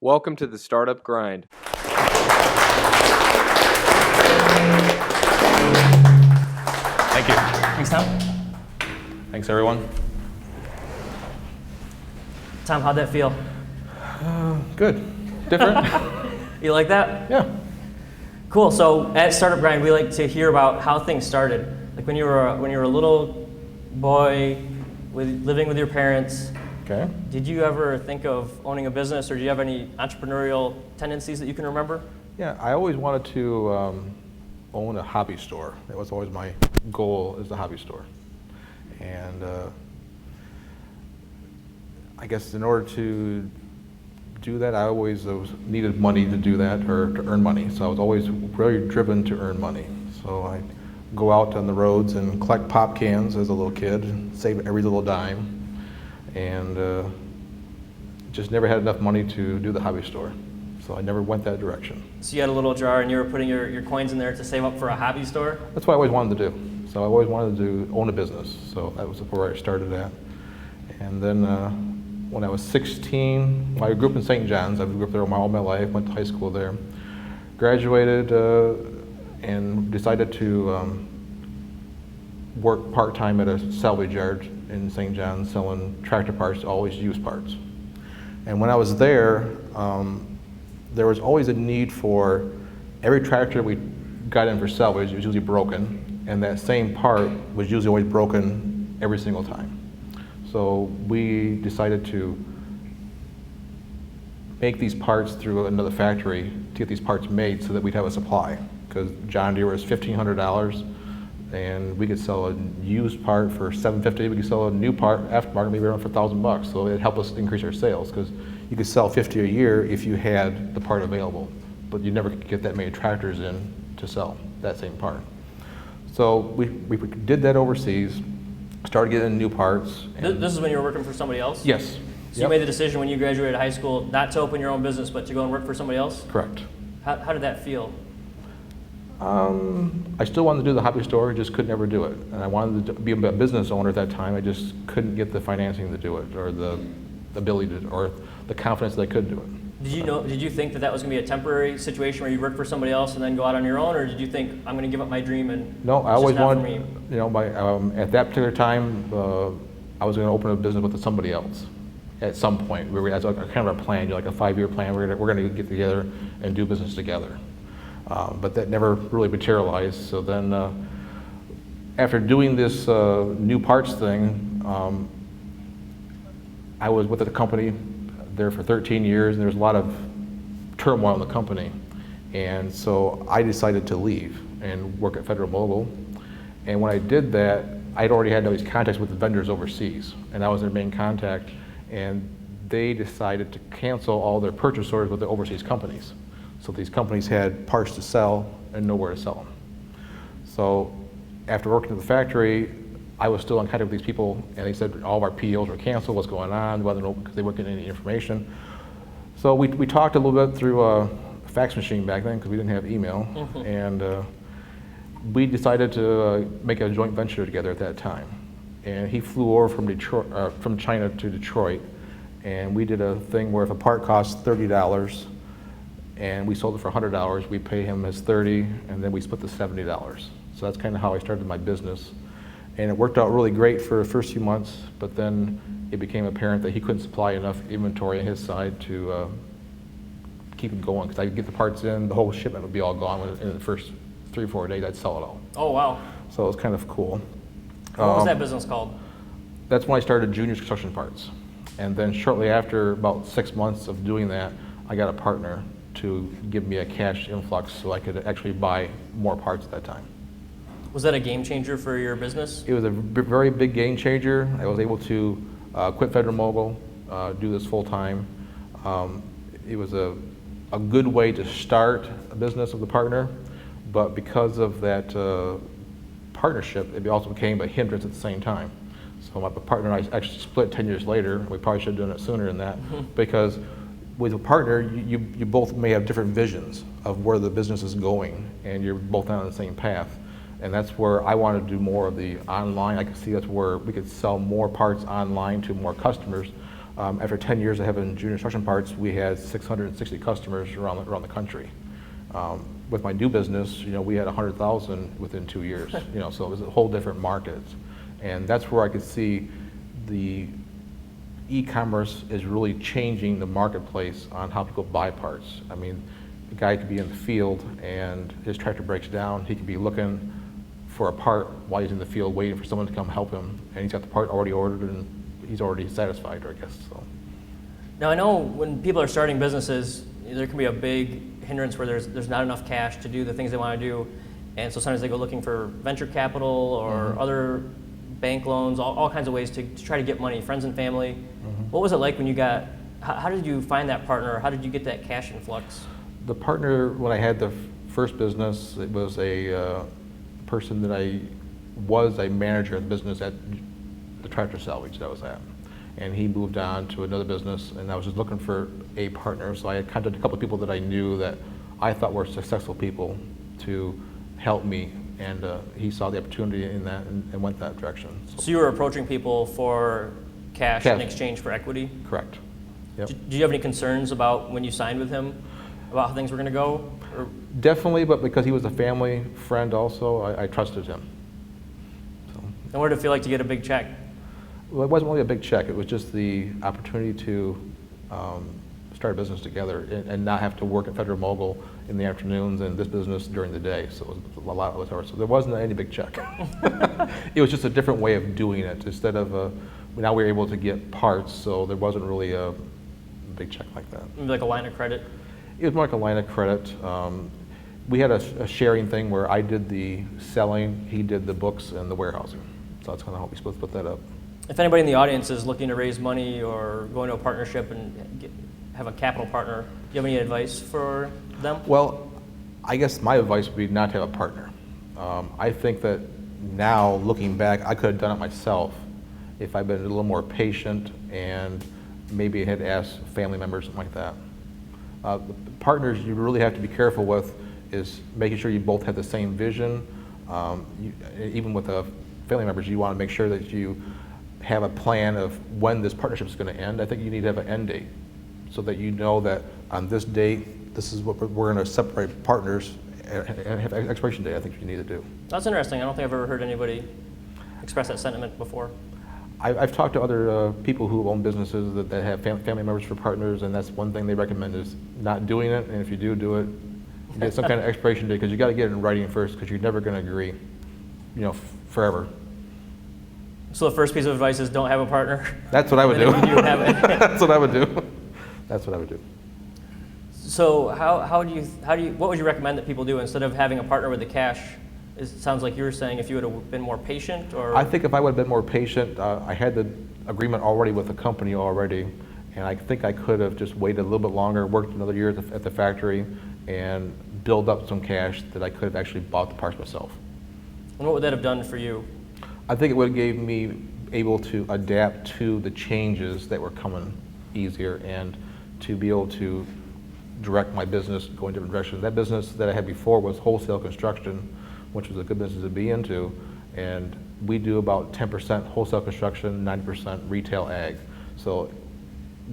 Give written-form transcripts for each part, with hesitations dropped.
Welcome to the Startup Grind. Thank you. Thanks, Tom. Thanks, everyone. Tom, how'd that feel? Good. Different? You like that? Yeah. Cool. So at Startup Grind, we like to hear about how things started. Like when you were a little boy, living with your parents. Okay. Did you ever think of owning a business, or do you have any entrepreneurial tendencies that you can remember? Yeah, I always wanted to own a hobby store. That was always my goal, is a hobby store. And I guess in order to do that, I always needed money to do that, or to earn money. So I was always very driven to earn money. So I go out on the roads and collect pop cans as a little kid, save every little dime, and just never had enough money to do the hobby store. So I never went that direction. So you had a little jar and you were putting your coins in there to save up for a hobby store? That's what I always wanted to do. So I always wanted to own a business. So that was where I started at. And then when I was 16, I grew up in St. John's. I grew up there all my life, went to high school there. Graduated and decided to work part-time at a salvage yard in St. John's selling tractor parts, always used parts. And when I was there was always a need for every tractor we got in for salvage, it was usually broken, and that same part was usually always broken every single time. So we decided to make these parts through another factory to get these parts made so that we'd have a supply, because John Deere was $1,500, and we could sell a used part for $750. We could sell a new part, aftermarket, maybe around for $1,000. So it helped us increase our sales, because you could sell 50 a year if you had the part available, but you never could get that many tractors in to sell that same part. So we did that overseas, started getting new parts. This is when you were working for somebody else? Yes. So you made the decision when you graduated high school not to open your own business, but to go and work for somebody else? Correct. How did that feel? I still wanted to do the hobby store, just could never do it. And I wanted to be a business owner at that time. I just couldn't get the financing to do it, or the ability to, or the confidence that I could do it. Did you think that was going to be a temporary situation where you work for somebody else and then go out on your own, or did you think, I'm going to give up my dream and No, I always not for wanted, me? at that particular time, I was going to open a business with somebody else at some point. As kind of a plan, like a 5-year plan, we're going to get together and do business together. But that never really materialized. So then after doing this new parts thing, I was with the company there for 13 years, and there was a lot of turmoil in the company. And so I decided to leave and work at Federal Mogul. And when I did that, I'd already had all these contacts with the vendors overseas, and I was their main contact, and they decided to cancel all their purchase orders with the overseas companies. So these companies had parts to sell and nowhere to sell them. So after working at the factory, I was still in contact with these people, and they said all of our POs were canceled, what's going on, because they weren't getting any information. So we talked a little bit through a fax machine back then, because we didn't have email, and we decided to make a joint venture together at that time. And he flew over from China to Detroit, and we did a thing where if a part costs $30, and we sold it for $100, we pay him his $30, and then we split the $70. So that's kind of how I started my business. And it worked out really great for the first few months, but then it became apparent that he couldn't supply enough inventory on his side to keep it going, because I'd get the parts in, the whole shipment would be all gone in the first 3 or 4 days. I'd sell it all. Oh, wow. So it was kind of cool. What was that business called? That's when I started Junior's Construction Parts. And then shortly after, about 6 months of doing that, I got a partner to give me a cash influx so I could actually buy more parts at that time. Was that a game changer for your business? It was a very big game changer. I was able to quit Federal Mogul, do this full time. It was a good way to start a business with a partner, but because of that partnership, it also became a hindrance at the same time. So my partner and I actually split 10 years later. We probably should have done it sooner than that, because with a partner, you both may have different visions of where the business is going, and you're both on the same path. And that's where I want to do more of the online. I could see that's where we could sell more parts online to more customers After 10 years of having junior construction parts, we had 660 customers around the country. With my new business, we had 100,000 within 2 years. So it was a whole different market, and that's where I could see the e-commerce is really changing the marketplace on how people buy parts. I mean, the guy could be in the field and his tractor breaks down. He could be looking for a part while he's in the field waiting for someone to come help him, and he's got the part already ordered and he's already satisfied, I guess. So. Now I know when people are starting businesses, there can be a big hindrance where there's not enough cash to do the things they want to do, and so sometimes they go looking for venture capital or other bank loans, all kinds of ways to try to get money, friends and family. What was it like when you got, how did you find that partner? How did you get that cash influx? The partner, when I had the first business, it was a person that I was a manager of the business at the tractor salvage that I was at. And he moved on to another business, and I was just looking for a partner. So I had contacted a couple of people that I knew that I thought were successful people to help me, and he saw the opportunity in that and went that direction. So you were approaching people for cash in exchange for equity? Correct. Yep. Do you have any concerns about when you signed with him, about how things were going to go? Or? Definitely, but because he was a family friend also, I trusted him. So. And what did it feel like to get a big check? Well, it wasn't really a big check. It was just the opportunity to start a business together and not have to work at Federal Mogul in the afternoons and this business during the day. So it was a lot of hours. So there wasn't any big check. It was just a different way of doing it. Instead of now we were able to get parts, so there wasn't really a big check like that. Maybe like a line of credit? It was more like a line of credit. We had a sharing thing where I did the selling, he did the books and the warehousing. So that's kind of how we split that up. If anybody in the audience is looking to raise money or go into a partnership and have a capital partner, do you have any advice for them? Well, I guess my advice would be not to have a partner. I think that now, looking back, I could have done it myself if I'd been a little more patient and maybe had asked family members, something like that. The partners you really have to be careful with is making sure you both have the same vision. Even with family members, you want to make sure that you have a plan of when this partnership is going to end. I think you need to have an end date so that you know that on this date, this is what we're going to separate partners and have an expiration date. I think you need to do. That's interesting. I don't think I've ever heard anybody express that sentiment before. I've talked to other people who own businesses that have family members for partners, and that's one thing they recommend is not doing it. And if you do it, get some kind of expiration date, because you got to get it in writing first, because you're never going to agree, forever. So the first piece of advice is don't have a partner? That's what I would do. If you do have it. That's what I would do. That's what I would do. So what would you recommend that people do instead of having a partner with the cash? It sounds like you were saying if you would have been more patient, or? I think if I would have been more patient, I had the agreement already with the company already, and I think I could have just waited a little bit longer, worked another year at the factory, and build up some cash that I could have actually bought the parts myself. And what would that have done for you? I think it would have gave me able to adapt to the changes that were coming easier and to be able to direct my business going different directions. That business that I had before was wholesale construction, which was a good business to be into, and we do about 10% wholesale construction, 90% retail ag. So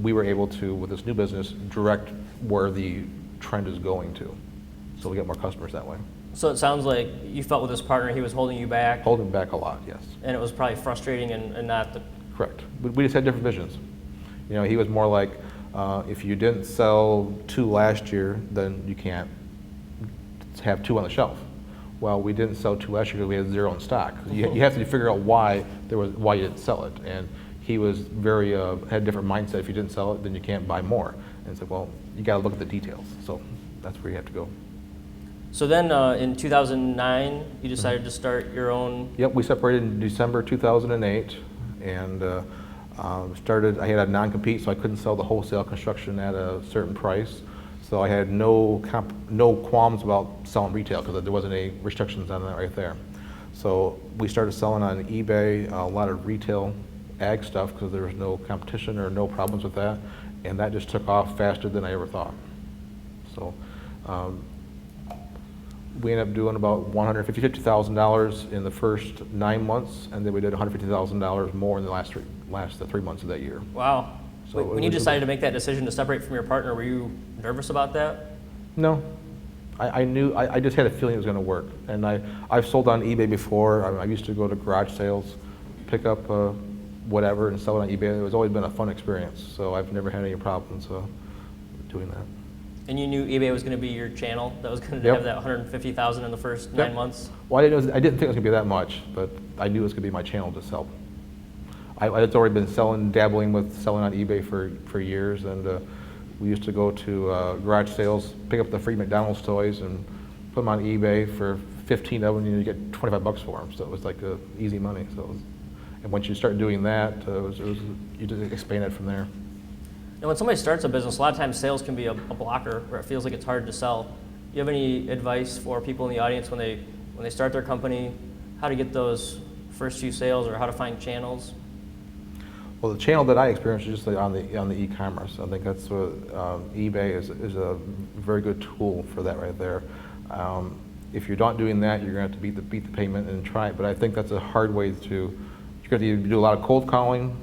we were able to, with this new business, direct where the trend is going to. So we get more customers that way. So it sounds like you felt with this partner he was holding you back. Holding back a lot, yes. And it was probably frustrating and not the... Correct. We just had different visions. He was more like, if you didn't sell 2 last year, then you can't have 2 on the shelf. Well, we didn't sell 2 last year because we had 0 in stock. You have to figure out why you didn't sell it. And he was had a different mindset. If you didn't sell it, then you can't buy more. And said, well, you got to look at the details. So that's where you have to go. So then in 2009, you decided to start your own... Yep, we separated in December 2008, and I had a non-compete, so I couldn't sell the wholesale construction at a certain price. So I had no qualms about selling retail because there wasn't any restrictions on that right there. So we started selling on eBay, a lot of retail ag stuff because there was no competition or no problems with that, and that just took off faster than I ever thought. So we ended up doing about $150,000 in the first 9 months, and then we did $150,000 more in the last 3 months of that year. Wow. So When you decided to make that decision to separate from your partner, were you nervous about that? No, I knew, I just had a feeling it was going to work. And I've sold on eBay before. I used to go to garage sales, pick up whatever and sell it on eBay. It was always been a fun experience. So I've never had any problems doing that. And you knew eBay was going to be your channel that was going to Yep. have that 150,000 in the first Yep. 9 months? Well, I didn't think it was going to be that much, but I knew it was going to be my channel to sell. I'd already been dabbling with selling on eBay for years, and we used to go to garage sales, pick up the free McDonald's toys and put them on eBay for 15 of them, and you get 25 bucks for them. So it was like easy money. And once you start doing that, you just expand it from there. And when somebody starts a business, a lot of times sales can be a blocker where it feels like it's hard to sell. Do you have any advice for people in the audience when they start their company, how to get those first few sales or how to find channels? Well, the channel that I experienced is just on the e-commerce. I think that's what eBay is a very good tool for that right there. If you're not doing that, you're going to have to beat the payment and try it. But I think that's a hard way to. You're going to do a lot of cold calling,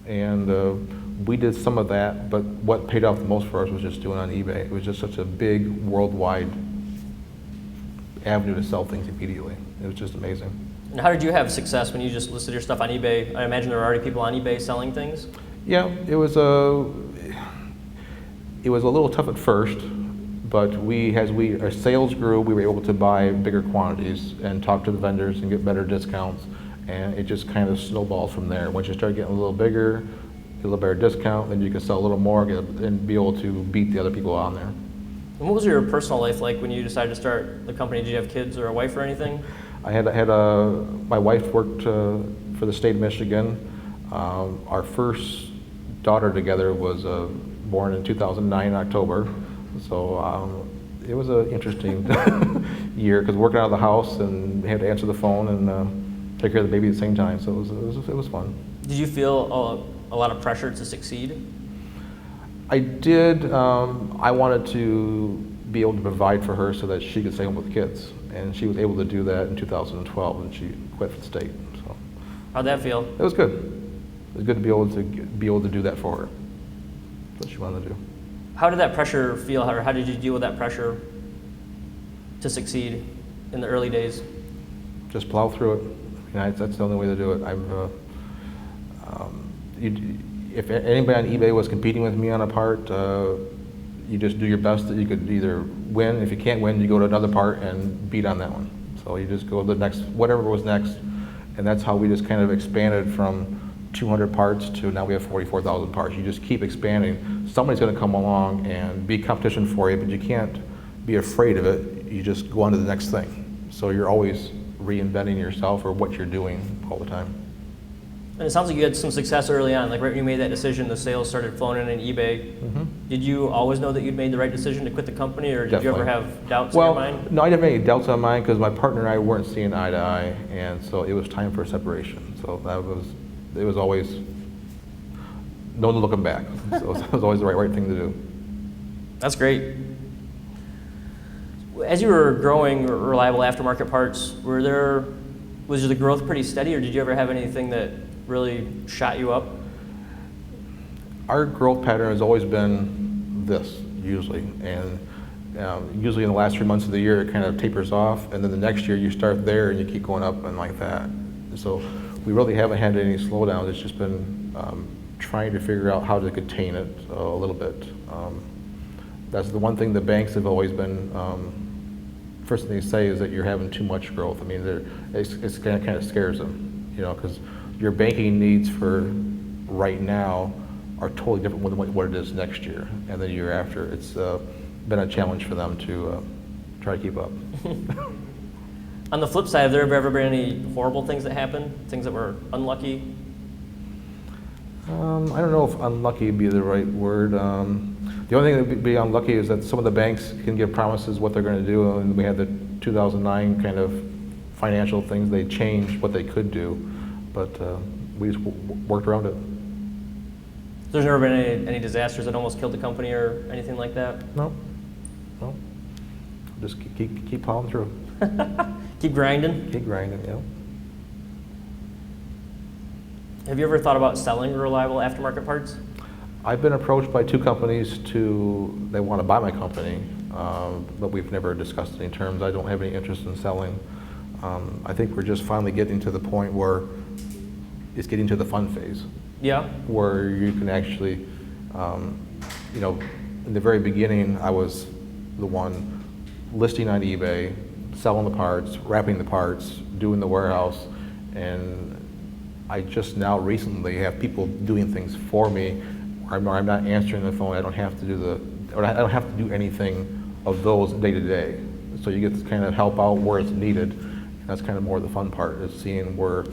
and we did some of that. But what paid off the most for us was just doing on eBay. It was just such a big worldwide avenue to sell things immediately. It was just amazing. And how did you have success when you just listed your stuff on eBay? I imagine there were already people on eBay selling things. Yeah, it was a little tough at first, but as our sales grew, we were able to buy bigger quantities and talk to the vendors and get better discounts, and it just kind of snowballed from there. Once you start getting a little bigger, get a little better discount, then you can sell a little more and be able to beat the other people on there. And what was your personal life like when you decided to start the company? Did you have kids or a wife or anything? My wife worked for the state of Michigan. Our first daughter together was born in 2009 in October. So it was an interesting year because working out of the house and had to answer the phone and take care of the baby at the same time. So it was fun. Did you feel a lot of pressure to succeed? I did. I wanted to be able to provide for her so that she could stay home with the kids. And she was able to do that in 2012, and she quit for the state. So How'd that feel? it was good. It was good to be able to do that for her. That's what she wanted to do. How did that pressure feel, or how did you deal with that pressure to succeed in the early days? Just plow through it. That's the only way to do it. If anybody on eBay was competing with me on a part, you just do your best that you could either win. If you can't win, you go to another part and beat on that one. So you just go to the next, whatever was next, and that's how we just kind of expanded from 200 parts to now we have 44,000 parts. You just keep expanding. Somebody's going to come along and be competition for you, but you can't be afraid of it. You just go on to the next thing. So you're always reinventing yourself or what you're doing all the time. And it sounds like you had some success early on. Like right when you made that decision, the sales started flowing in eBay. Mm-hmm. Did you always know that you'd made the right decision to quit the company, or did you ever have doubts in your mind? No, I didn't have any doubts on mine because my partner and I weren't seeing eye to eye, and so it was time for a separation. So it was always no looking back. So it was always the right thing to do. That's great. As you were growing Reliable Aftermarket Parts, was the growth pretty steady, or did you ever have anything that really shot you up? Our growth pattern has always been this, usually, and usually in the last 3 months of the year it kind of tapers off, and then the next year you start there and you keep going up and like that. So we really haven't had any slowdowns. It's just been trying to figure out how to contain it a little bit. That's the one thing the banks have always been, first thing they say is that you're having too much growth. I mean, it kind of scares them, because your banking needs for right now are totally different than what it is next year and the year after. It's been a challenge for them to try to keep up. On the flip side, have there ever been any horrible things that happened, things that were unlucky? I don't know if unlucky would be the right word. The only thing that would be unlucky is that some of the banks can give promises what they're going to do, and we had the 2009 kind of financial things. They changed what they could do, but we just worked around it. There's never been any disasters that almost killed the company or anything like that? No. Just keep plowing through. Keep grinding? Keep grinding, yeah. Have you ever thought about selling Reliable Aftermarket Parts? I've been approached by 2 companies they want to buy my company, but we've never discussed any terms. I don't have any interest in selling. I think we're just finally getting to the point where it's getting to the fun phase. Yeah. Where you can actually, in the very beginning, I was the one listing on eBay, selling the parts, wrapping the parts, doing the warehouse, and I just now recently have people doing things for me. I'm not answering the phone. I don't have to do anything of those day to day. So you get to kind of help out where it's needed. And that's kind of more the fun part, is seeing where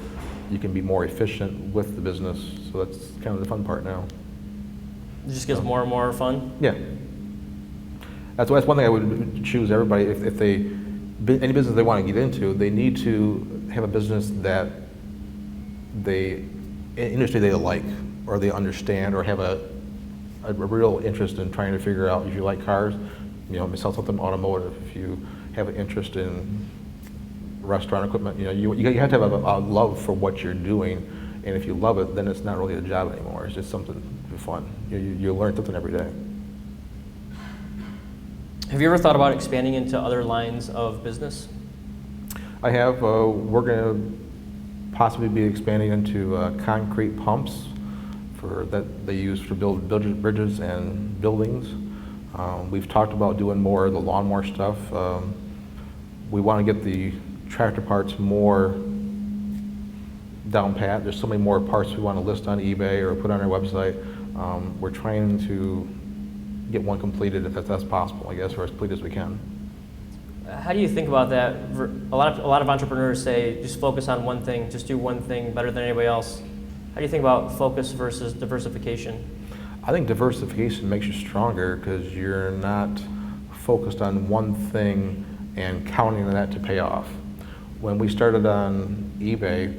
you can be more efficient with the business. So that's kind of the fun part now. It just gets more and more fun? Yeah. That's one thing I would choose everybody, if they, any business they want to get into, they need to have a business that industry they like, or they understand, or have a real interest in trying to figure out. If you like cars, sell something automotive. If you have an interest in restaurant equipment, you have to have a love for what you're doing, and if you love it, then it's not really a job anymore. It's just something fun. You learn something every day. Have you ever thought about expanding into other lines of business? I have. We're going to possibly be expanding into concrete pumps that they use for build bridges and buildings. We've talked about doing more of the lawnmower stuff. We want to get the tractor parts more down pat. There's so many more parts we want to list on eBay or put on our website. We're trying to get one completed if that's possible, I guess, or as complete as we can. How do you think about that? A lot of entrepreneurs say just focus on one thing, just do one thing better than anybody else. How do you think about focus versus diversification? I think diversification makes you stronger because you're not focused on one thing and counting on that to pay off. When we started on eBay,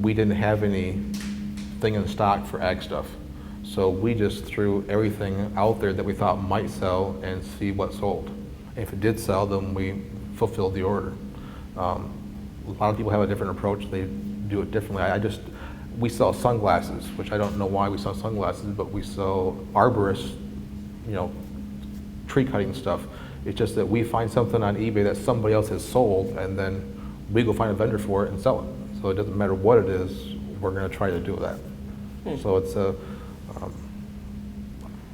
we didn't have anything in stock for ag stuff. So we just threw everything out there that we thought might sell and see what sold. And if it did sell, then we fulfilled the order. A lot of people have a different approach. They do it differently. We sell sunglasses, which I don't know why we sell sunglasses, but we sell arborist, tree cutting stuff. It's just that we find something on eBay that somebody else has sold, and then we go find a vendor for it and sell it. So it doesn't matter what it is, we're going to try to do that. So it's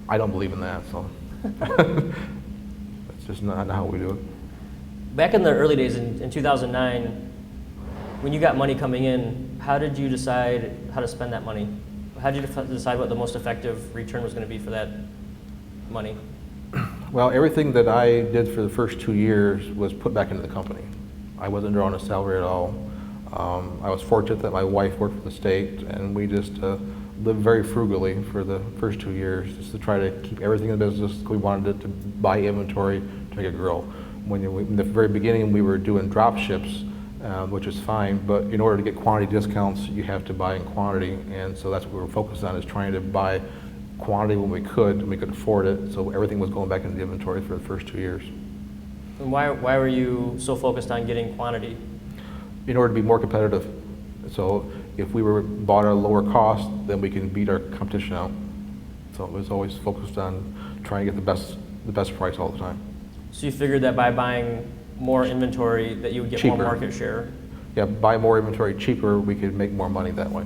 I don't believe in that, so that's just not how we do it. Back in the early days, in 2009, when you got money coming in, how did you decide how to spend that money? How did you decide what the most effective return was going to be for that money? Well, everything that I did for the first 2 years was put back into the company. I wasn't drawing a salary at all. I was fortunate that my wife worked for the state, and we just lived very frugally for the first 2 years, just to try to keep everything in the business. We wanted it to buy inventory to make it grow. In the very beginning, we were doing drop ships, which is fine, but in order to get quantity discounts, you have to buy in quantity, and so that's what we were focused on, is trying to buy quantity when we could, and we could afford it, so everything was going back into the inventory for the first 2 years. And why were you so focused on getting quantity? In order to be more competitive. So if we were bought at a lower cost, then we can beat our competition out. So it was always focused on trying to get the best price all the time. So you figured that by buying more inventory that you would get Cheaper. more market share? Yeah, buy more inventory cheaper, we could make more money that way.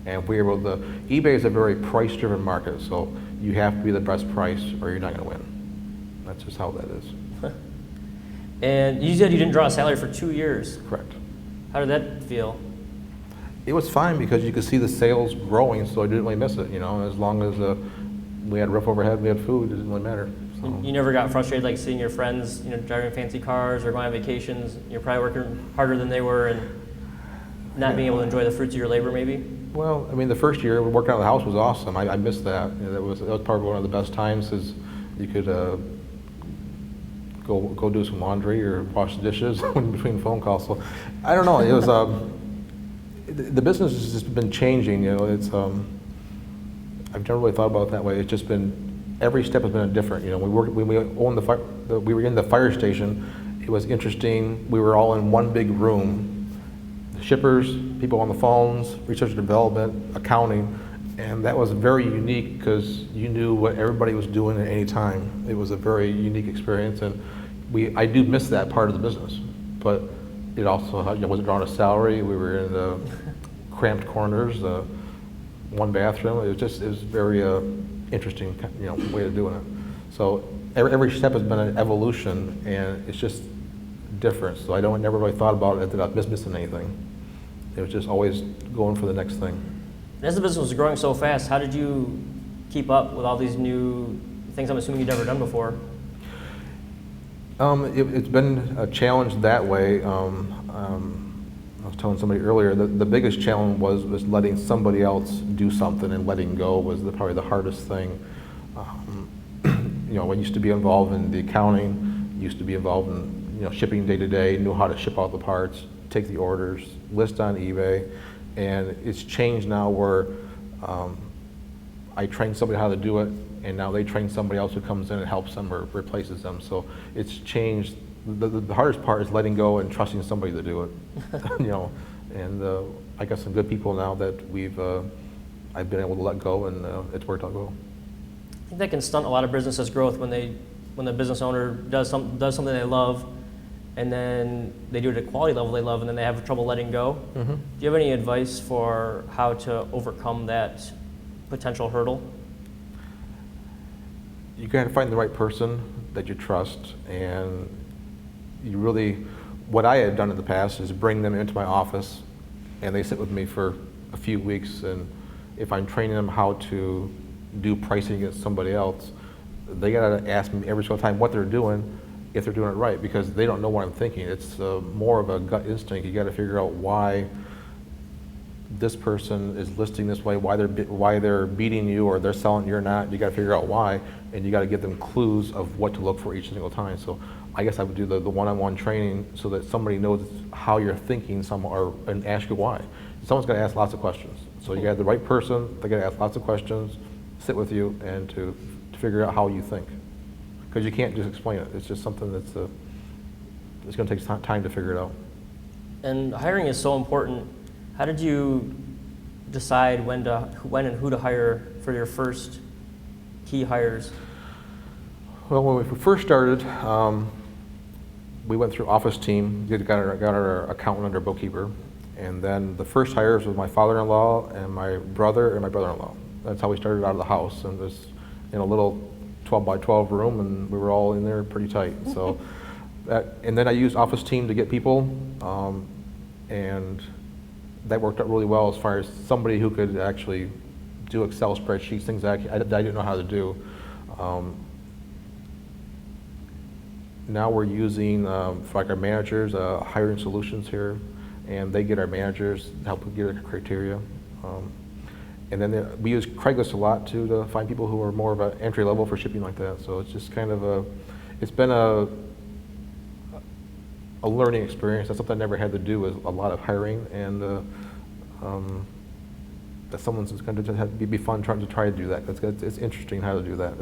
And we were able to, eBay is a very price-driven market, so you have to be the best price or you're not going to win. That's just how that is. And you said you didn't draw a salary for 2 years. Correct. How did that feel? It was fine because you could see the sales growing, so I didn't really miss it. As long as we had roof overhead, we had food, it didn't really matter. So. You never got frustrated, like seeing your friends, driving fancy cars or going on vacations? You're probably working harder than they were and not being able to enjoy the fruits of your labor, maybe? Well, the first year working on the house was awesome. I missed that. That was probably one of the best times. Is you could go do some laundry or wash the dishes in between phone calls. So I don't know. It was the business has just been changing. It's I've never really thought about it that way. It's just been every step has been different. When we owned we were in the fire station. It was interesting. We were all in one big room. The shippers, people on the phones, research and development, accounting, And that was very unique because you knew what everybody was doing at any time. It was a very unique experience, and I do miss that part of the business. But it also wasn't drawing a salary. We were in the cramped corners, one bathroom. It was very interesting, way of doing it. So every step has been an evolution, and it's just different. So I never really thought about it that I was missing anything. It was just always going for the next thing. As the business was growing so fast, how did you keep up with all these new things I'm assuming you'd never done before? It's been a challenge that way. I was telling somebody earlier that the biggest challenge was letting somebody else do something, and letting go was probably the hardest thing. I used to be involved in the accounting, used to be involved in shipping day to day, knew how to ship out the parts, take the orders, list on eBay, and it's changed now where I train somebody how to do it, and now they train somebody else who comes in and helps them or replaces them. So it's changed. The hardest part is letting go and trusting somebody to do it. And I got some good people now that I've been able to let go, and it's worked out well. I think that can stunt a lot of businesses' growth when the business owner does something they love, and then they do it at a quality level they love, and then they have trouble letting go. Mm-hmm. Do you have any advice for how to overcome that potential hurdle? You got to find the right person that you trust, and what I had done in the past is bring them into my office, and they sit with me for a few weeks, and if I'm training them how to do pricing against somebody else, they got to ask me every single time what they're doing, if they're doing it right, because they don't know what I'm thinking. It's more of a gut instinct. You got to figure out why this person is listing this way, why they're beating you, or they're selling you're not. You got to figure out why, and you got to give them clues of what to look for each single time. So I guess I would do the one-on-one training so that somebody knows how you're thinking, and ask you why. Someone's got to ask lots of questions. So you got the right person. They got to ask lots of questions, sit with you, and to figure out how you think. Because you can't just explain it. It's just something that's it's going to take time to figure it out. And hiring is so important. How did you decide when and who to hire for your first key hires? Well, when we first started, we went through office team, got our accountant under bookkeeper, and then the first hires was my father-in-law and my brother and my brother-in-law. That's how we started out of the house, and it was in a little 12 by 12 room, and we were all in there pretty tight. So, and then I used office team to get people, and that worked out really well as far as somebody who could actually do Excel spreadsheets, things that I didn't know how to do. Now we're using, for like our managers, hiring solutions here, and they get our managers, help get our criteria. And then we use Craigslist a lot too to find people who are more of an entry level for shipping like that. So it's just kind of it's been a learning experience. That's something I never had to do, is a lot of hiring, and that someone's going to just be fun trying to do that. It's interesting how to do that.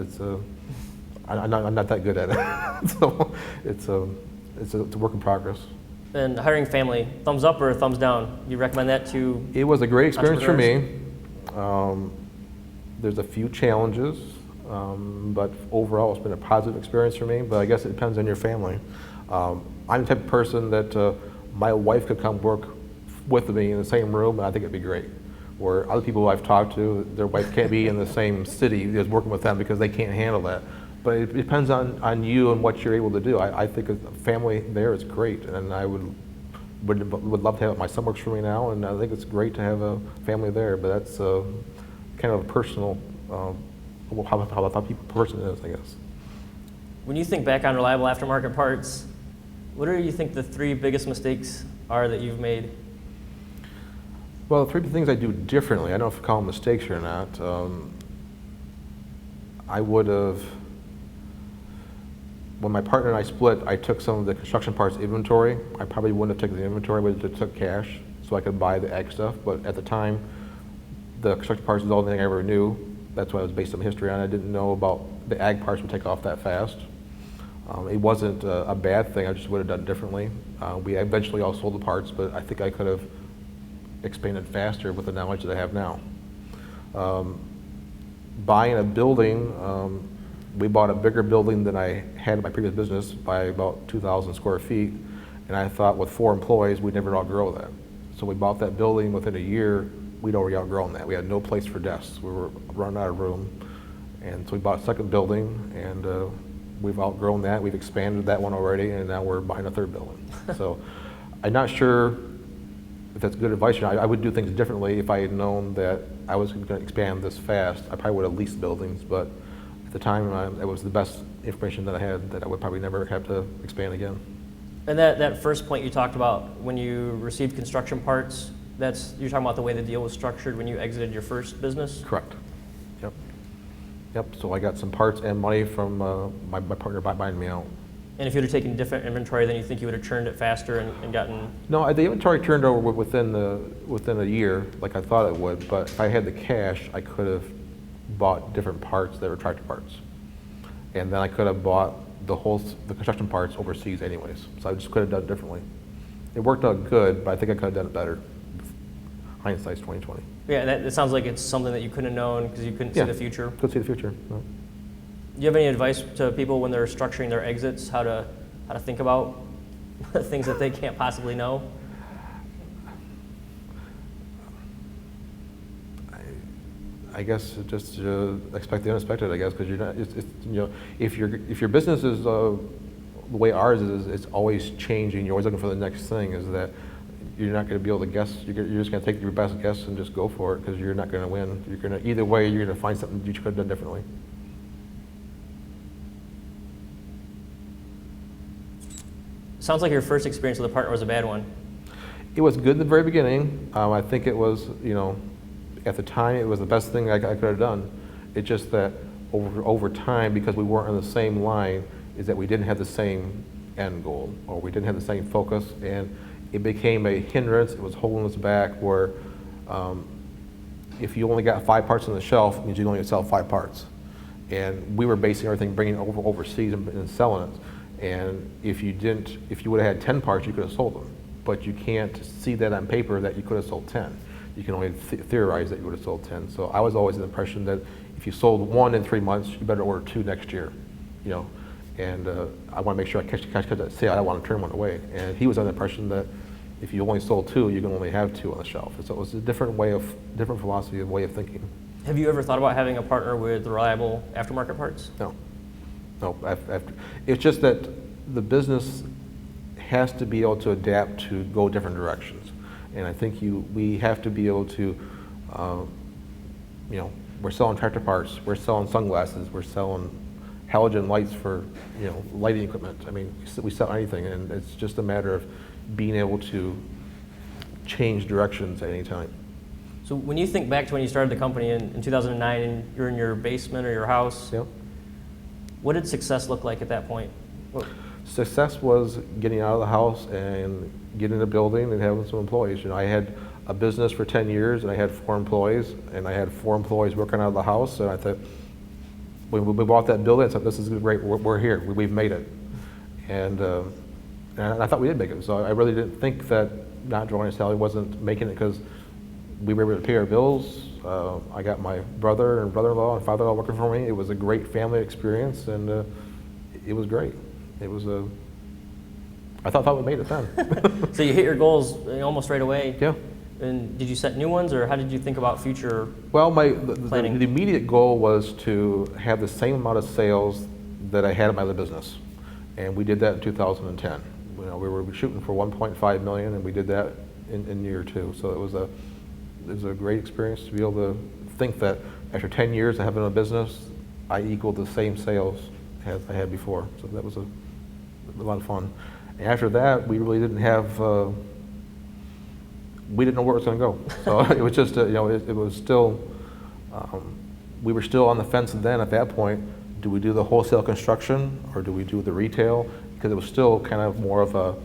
I'm not that good at it. So it's a work in progress. And hiring family, thumbs up or thumbs down? You recommend that to? It was a great experience for me. There's a few challenges, but overall it's been a positive experience for me, but I guess it depends on your family. I'm the type of person that my wife could come work with me in the same room, and I think it'd be great. Where other people I've talked to, their wife can't be in the same city as working with them because they can't handle that. But it depends on you and what you're able to do. I think a family there is great, and I would love to have it. My son works for me now, and I think it's great to have a family there, but that's kind of a personal, how a person is, I guess. When you think back on Reliable Aftermarket Parts, what do you think the 3 biggest mistakes are that you've made? Well, the 3 things I do differently, I don't know if you call them mistakes or not. I would have, when my partner and I split, I took some of the construction parts inventory. I probably wouldn't have taken the inventory, but I took cash so I could buy the ag stuff. But at the time, the construction parts was the only thing I ever knew. That's what I was based on history on. I didn't know about the ag parts would take off that fast. It wasn't a bad thing, I just would have done it differently. We eventually all sold the parts, but I think I could have expanded faster with the knowledge that I have now. Buying a building, we bought a bigger building than I had in my previous business by about 2,000 square feet, and I thought with 4 employees, we'd never outgrow that. So we bought that building. Within a year, we'd already outgrown that. We had no place for desks. We were running out of room, and so we bought a second building, and we've outgrown that. We've expanded that one already, and now we're buying a third building. So I'm not sure if that's good advice. I would do things differently if I had known that I was going to expand this fast. I probably would have leased buildings, but at the time, it was the best information that I had, that I would probably never have to expand again. And that first point you talked about, when you received construction parts, you're talking about the way the deal was structured when you exited your first business? Correct. Yep. Yep. So I got some parts and money from my partner buying me out. And if you'd have taken different inventory, then you think you would have churned it faster and gotten... No, the inventory turned over within a year, like I thought it would. But if I had the cash, I could have bought different parts that were tractor parts, and then I could have bought the construction parts overseas anyways. So I just could have done it differently. It worked out good, but I think I could have done it better. Hindsight's 20/20. Yeah, it sounds like it's something that you couldn't have known because you couldn't see the future. Couldn't see the future. No. Do you have any advice to people when they're structuring their exits, how to think about things that they can't possibly know? I guess just expect the unexpected. I guess because you're not. If your business is the way ours is, it's always changing. You're always looking for the next thing. Is that you're not going to be able to guess. You're just going to take your best guess and just go for it because you're not going to win. You're going to either way. You're going to find something you could have done differently. Sounds like your first experience with a partner was a bad one. It was good in the very beginning. I think it was, at the time, it was the best thing I could have done. It's just that over time, because we weren't on the same line, is that we didn't have the same end goal, or we didn't have the same focus, and it became a hindrance. It was holding us back where if you only got 5 parts on the shelf, it means you only sell 5 parts. And we were basing everything, bringing it overseas and selling it. And if you would have had 10 parts, you could have sold them. But you can't see that on paper that you could have sold 10. You can only theorize that you would have sold 10. So I was always in the impression that if you sold 1 in 3 months, you better order 2 next year, And I want to make sure I catch that sale. I don't want to turn one away. And he was under the impression that if you only sold 2, you can only have 2 on the shelf. And so it was a different philosophy, way of thinking. Have you ever thought about having a partner with Reliable Aftermarket Parts? No. It's just that the business has to be able to adapt to go different directions. And I think we have to be able to, we're selling tractor parts, we're selling sunglasses, we're selling halogen lights for, lighting equipment. I mean, we sell anything, and it's just a matter of being able to change directions at any time. So when you think back to when you started the company in 2009 and you're in your basement or your house, Yep. What did success look like at that point? Success was getting out of the house and getting a building and having some employees. I had a business for 10 years and I had 4 employees, and I had 4 employees working out of the house, and I thought, when we bought that building, I said, this is great, we're here, we've made it. And I thought we did make it, so I really didn't think that not drawing a salary wasn't making it, because we were able to pay our bills. I got my brother and brother-in-law and father-in-law working for me. It was a great family experience, and it was great. It was I thought we made it then. So you hit your goals almost right away? Yeah. And did you set new ones, or how did you think about future Well, planning? the immediate goal was to have the same amount of sales that I had in my other business, and we did that in 2010. We were shooting for 1.5 million, and we did that in year 2. So it was a great experience to be able to think that after 10 years of having a business, I equaled the same sales as I had before. So that was a lot of fun. And after that, we really didn't have. We didn't know where it was going to go. So it was just, it was still, we were still on the fence then at that point. Do we do the wholesale construction or do we do the retail? Because it was still kind of more of a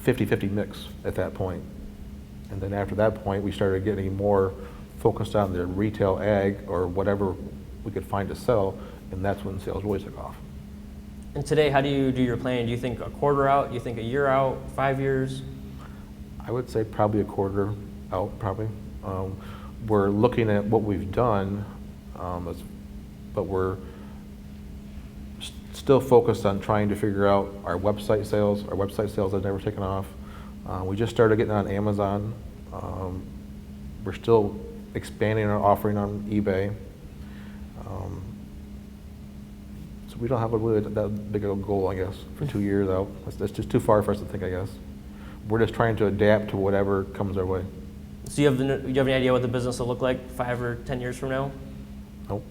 50-50 mix at that point. And then after that point, we started getting more focused on the retail ag or whatever we could find to sell, and that's when sales really took off. And today, how do you do your planning? Do you think a quarter out? Do you think a year out? 5 years? I would say probably a quarter out, probably. we're looking at what we've done, but we're still focused on trying to figure out our website sales. Our website sales have never taken off. We just started getting on Amazon. We're still expanding our offering on eBay. So we don't have a really that big of a goal, I guess, for 2 years out. That's just too far for us to think, I guess. We're just trying to adapt to whatever comes our way. So you have any idea what the business will look like 5 or 10 years from now? Nope.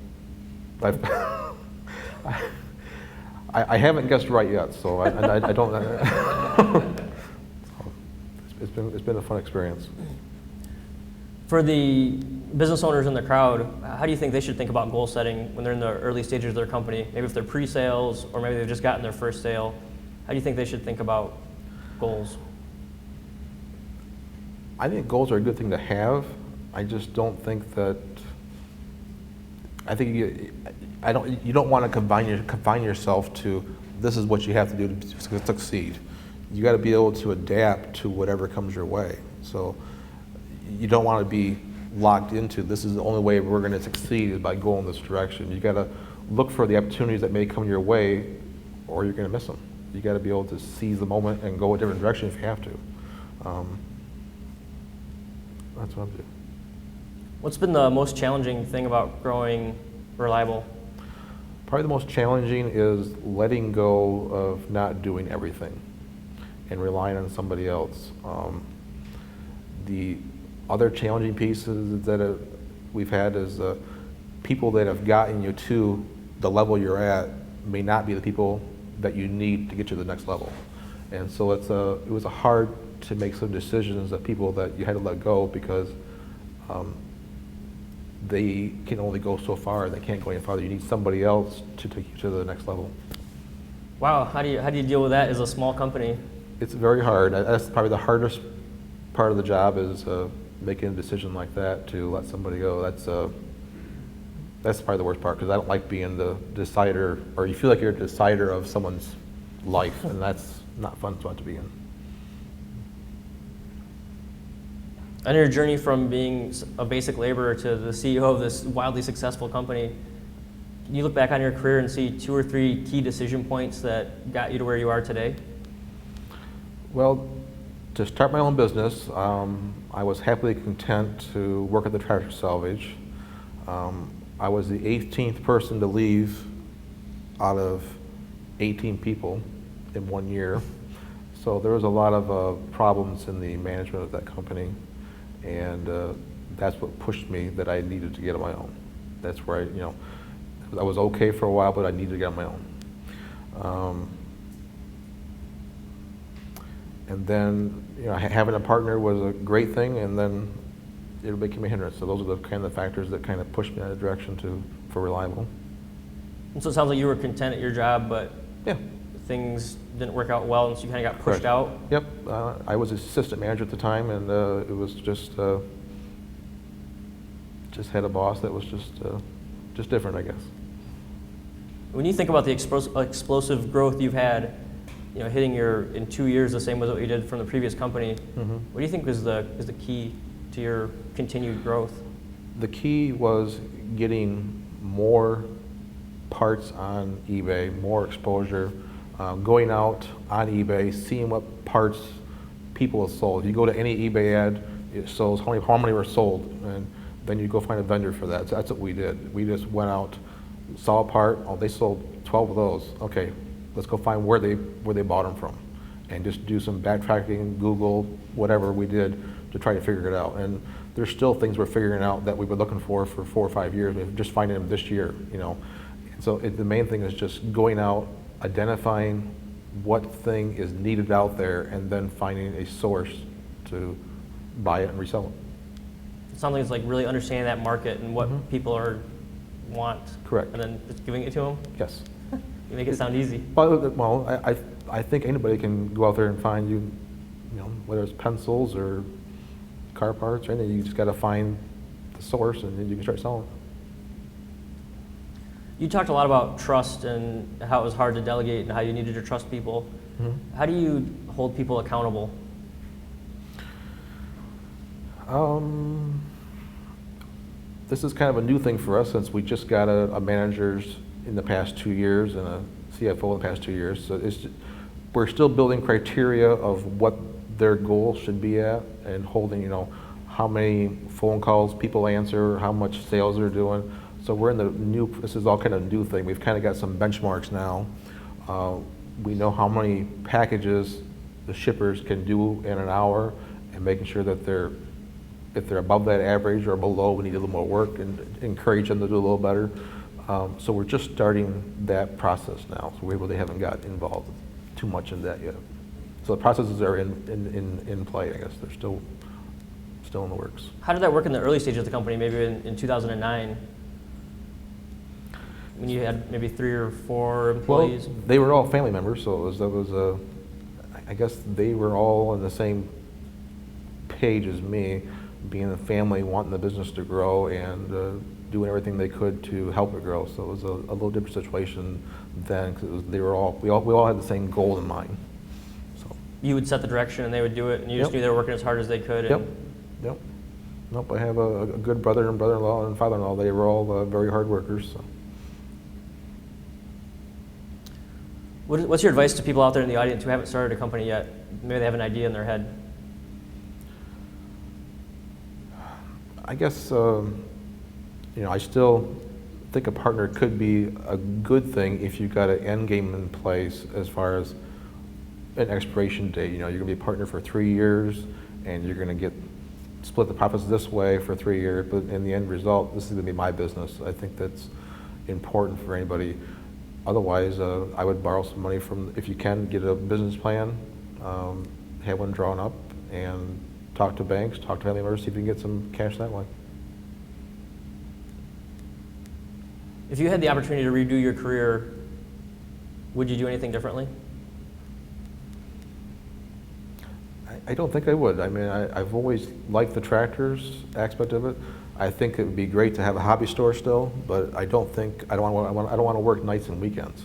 I haven't guessed right yet, so I don't. It's been a fun experience. For the business owners in the crowd, how do you think they should think about goal setting when they're in the early stages of their company? Maybe if they're pre-sales, or maybe they've just gotten their first sale. How do you think they should think about goals? I think goals are a good thing to have. I just don't think that. I think you don't want to confine yourself to this is what you have to do to succeed. You got to be able to adapt to whatever comes your way. So you don't want to be locked into this is the only way we're going to succeed is by going this direction. You got to look for the opportunities that may come your way, or you're going to miss them. You got to be able to seize the moment and go a different direction if you have to. That's what I'm doing. What's been the most challenging thing about growing Reliable? Probably the most challenging is letting go of not doing everything and relying on somebody else. The other challenging pieces that we've had is people that have gotten you to the level you're at may not be the people that you need to get to the next level. And so it was hard to make some decisions of people that you had to let go because they can only go so far. They can't go any farther. You need somebody else to take you to the next level. Wow, how do you deal with that as a small company? It's very hard. That's probably the hardest part of the job is making a decision like that to let somebody go. That's probably the worst part because I don't like being the decider, or you feel like you're a decider of someone's life, and that's not fun to be in. On your journey from being a basic laborer to the CEO of this wildly successful company, can you look back on your career and see 2 or 3 key decision points that got you to where you are today? Well, to start my own business, I was happily content to work at the tractor salvage. I was the 18th person to leave out of 18 people in 1 year. So there was a lot of problems in the management of that company. And that's what pushed me that I needed to get on my own. That's where I was okay for a while, but I needed to get on my own. And then, having a partner was a great thing, and then it became a hindrance. So those are the kind of factors that kind of pushed me in that direction for Reliable. And so it sounds like you were content at your job, but yeah, things didn't work out well, and so you kind of got pushed Correct. out? Yep. I was assistant manager at the time, and it was just had a boss that was just different, I guess. When you think about the explosive growth you've had, hitting in 2 years the same as what you did from the previous company, what do you think is the key to your continued growth? The key was getting more parts on eBay, more exposure, going out on eBay, seeing what parts people have sold. You go to any eBay ad, it shows how many were sold, and then you go find a vendor for that. So that's what we did. We just went out, saw a part, they sold 12 of those. Okay, let's go find where they bought them from, and just do some backtracking, Google, whatever we did to try to figure it out. And there's still things we're figuring out that we've been looking for 4 or 5 years. We're just finding them this year, And so the main thing is just going out, identifying what thing is needed out there, and then finding a source to buy it and resell it. It sounds like it's like really understanding that market and what people want. Correct. And then just giving it to them. Yes. You make it sound easy. Well, I think anybody can go out there and find whether it's pencils or car parts or anything. You just got to find the source, and then you can start selling it. You talked a lot about trust and how it was hard to delegate and how you needed to trust people. How do you hold people accountable? This is kind of a new thing for us since we just got a manager's in the past 2 years and a CFO in the past 2 years. So we're still building criteria of what their goals should be at and holding, how many phone calls people answer, how much sales they're doing. So we're in this is all kind of a new thing. We've kind of got some benchmarks now. We know how many packages the shippers can do in an hour and making sure that if they're above that average or below, we need a little more work and encourage them to do a little better. So we're just starting that process now. So we really haven't got involved too much in that yet. So the processes are in play, I guess. They're still in the works. How did that work in the early stage of the company, maybe in 2009? When you had maybe 3 or 4 employees? Well, they were all family members, so I guess they were all on the same page as me, being a family, wanting the business to grow and doing everything they could to help it grow. So it was a little different situation then, because we all had the same goal in mind. So you would set the direction and they would do it, and you just knew they were working as hard as they could. Yep. Nope. I have a good brother and brother-in-law and father-in-law. They were all very hard workers. So. What's your advice to people out there in the audience who haven't started a company yet? Maybe they have an idea in their head. I guess, I still think a partner could be a good thing if you've got an end game in place as far as an expiration date. You're going to be a partner for 3 years, and you're going to split the profits this way for 3 years, but in the end result, this is going to be my business. I think that's important for anybody. Otherwise, I would borrow some money if you can, get a business plan, have one drawn up, and talk to banks, talk to family members, see if you can get some cash that way. If you had the opportunity to redo your career, would you do anything differently? I don't think I would. I mean, I've always liked the tractors aspect of it. I think it would be great to have a hobby store still, but I don't want to work nights and weekends,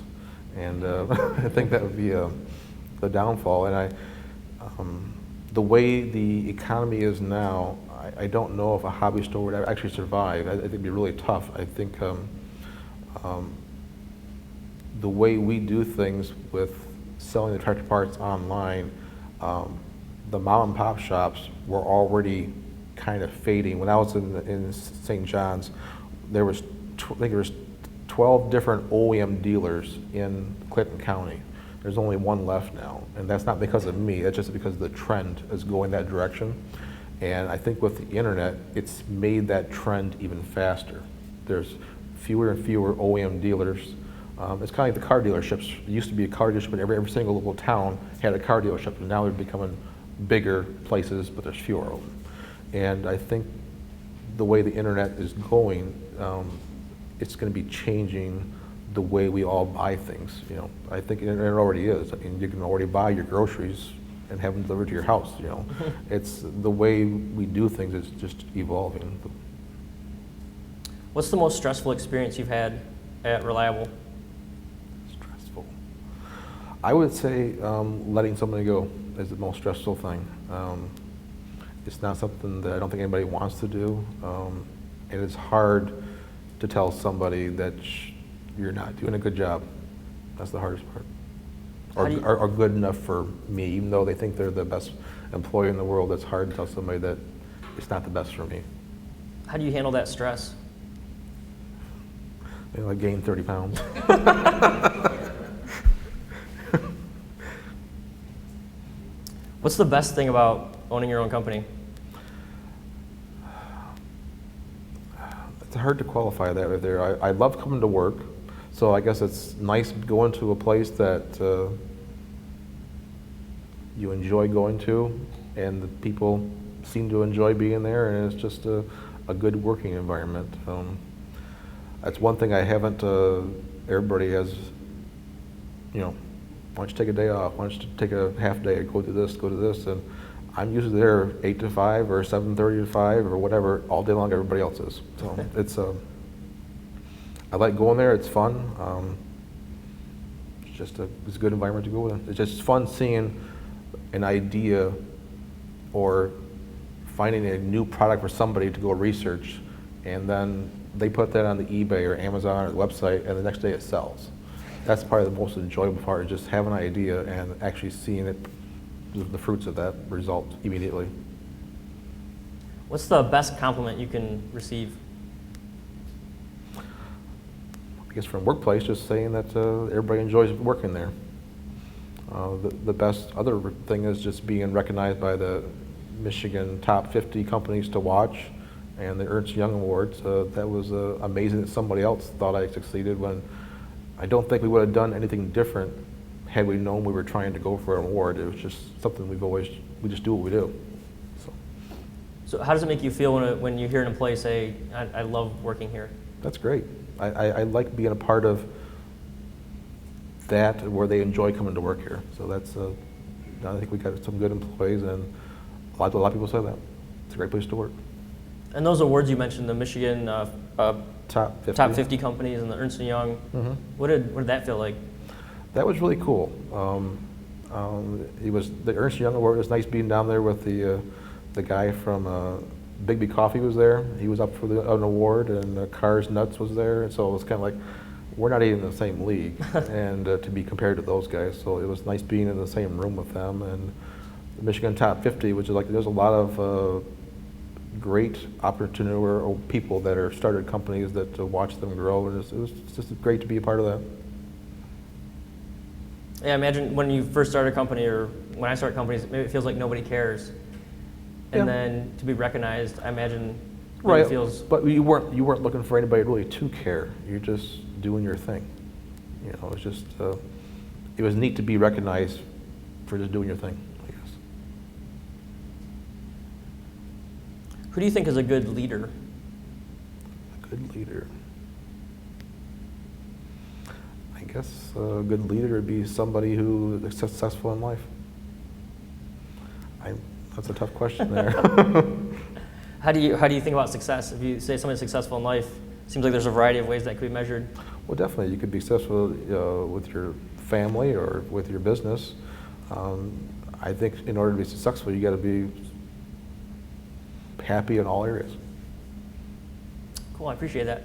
and I think that would be the downfall. And the way the economy is now, I don't know if a hobby store would actually survive. I think it'd be really tough. I think the way we do things with selling the tractor parts online, the mom and pop shops were already kind of fading. When I was in St. John's, I think there was 12 different OEM dealers in Clinton County. There's only one left now, and that's not because of me, that's just because the trend is going that direction. And I think with the internet, it's made that trend even faster. There's fewer and fewer OEM dealers. It's kind of like the car dealerships. It used to be a car dealership, and every single local town had a car dealership, and now they're becoming bigger places, but there's fewer of them. And I think the way the internet is going, it's going to be changing the way we all buy things. I think it already is. I mean, you can already buy your groceries and have them delivered to your house. It's the way we do things is just evolving. What's the most stressful experience you've had at Reliable? Stressful. I would say letting somebody go is the most stressful thing. It's not something that I don't think anybody wants to do, and it's hard to tell somebody that you're not doing a good job. That's the hardest part. Or good enough for me, even though they think they're the best employee in the world. It's hard to tell somebody that it's not the best for me. How do you handle that stress? I gained 30 pounds. What's the best thing about owning your own company? It's hard to qualify that right there. I love coming to work, so I guess it's nice going to a place that you enjoy going to, and the people seem to enjoy being there, and it's just a good working environment. That's one thing I haven't, everybody has, why don't you take a day off? Why don't you take a half day, go to this, and I'm usually there 8 to 5 or 7:30 to 5 or whatever, all day long. Everybody else is. So it's I like going there. It's fun. It's a good environment to go with. It's just fun seeing an idea or finding a new product for somebody to go research and then they put that on the eBay or Amazon or the website, and the next day it sells. That's probably the most enjoyable part, is just having an idea and actually seeing it, the fruits of that result immediately. What's the best compliment you can receive? I guess from workplace, just saying that everybody enjoys working there. The best other thing is just being recognized by the Michigan top 50 companies to watch and the Ernst Young Awards. That was amazing that somebody else thought I succeeded, when I don't think we would have done anything different had we known we were trying to go for an award. It was just something we just do what we do. So how does it make you feel when you hear an employee say, I love working here? That's great. I like being a part of that, where they enjoy coming to work here. So that's, I think we got some good employees, and a lot of people say that. It's a great place to work. And those awards you mentioned, the Michigan Top 50. top 50 companies and the Ernst & Young, what did that feel like? That was really cool. It was the Ernst & Young Award. It was nice being down there with the guy from Bigby Coffee was there. He was up for an award, and Cars Nuts was there. And so it was kind of like, we're not even in the same league, and to be compared to those guys. So it was nice being in the same room with them. And the Michigan Top 50, which is like, there's a lot of great entrepreneur people that are started companies that watch them grow, and it was just great to be a part of that. Yeah, imagine when you first start a company, or when I start companies, maybe it feels like nobody cares. And then to be recognized, I imagine right. It feels... But you weren't looking for anybody really to care. You're just doing your thing. You know, it's just, it was neat to be recognized for just doing your thing, I guess. Who do you think is a good leader? A good leader. I guess a good leader would be somebody who is successful in life. That's a tough question there. How do you think about success? If you say somebody's successful in life, it seems like there's a variety of ways that could be measured. Well, definitely. You could be successful with your family or with your business. I think in order to be successful, you got to be happy in all areas. Cool, I appreciate that.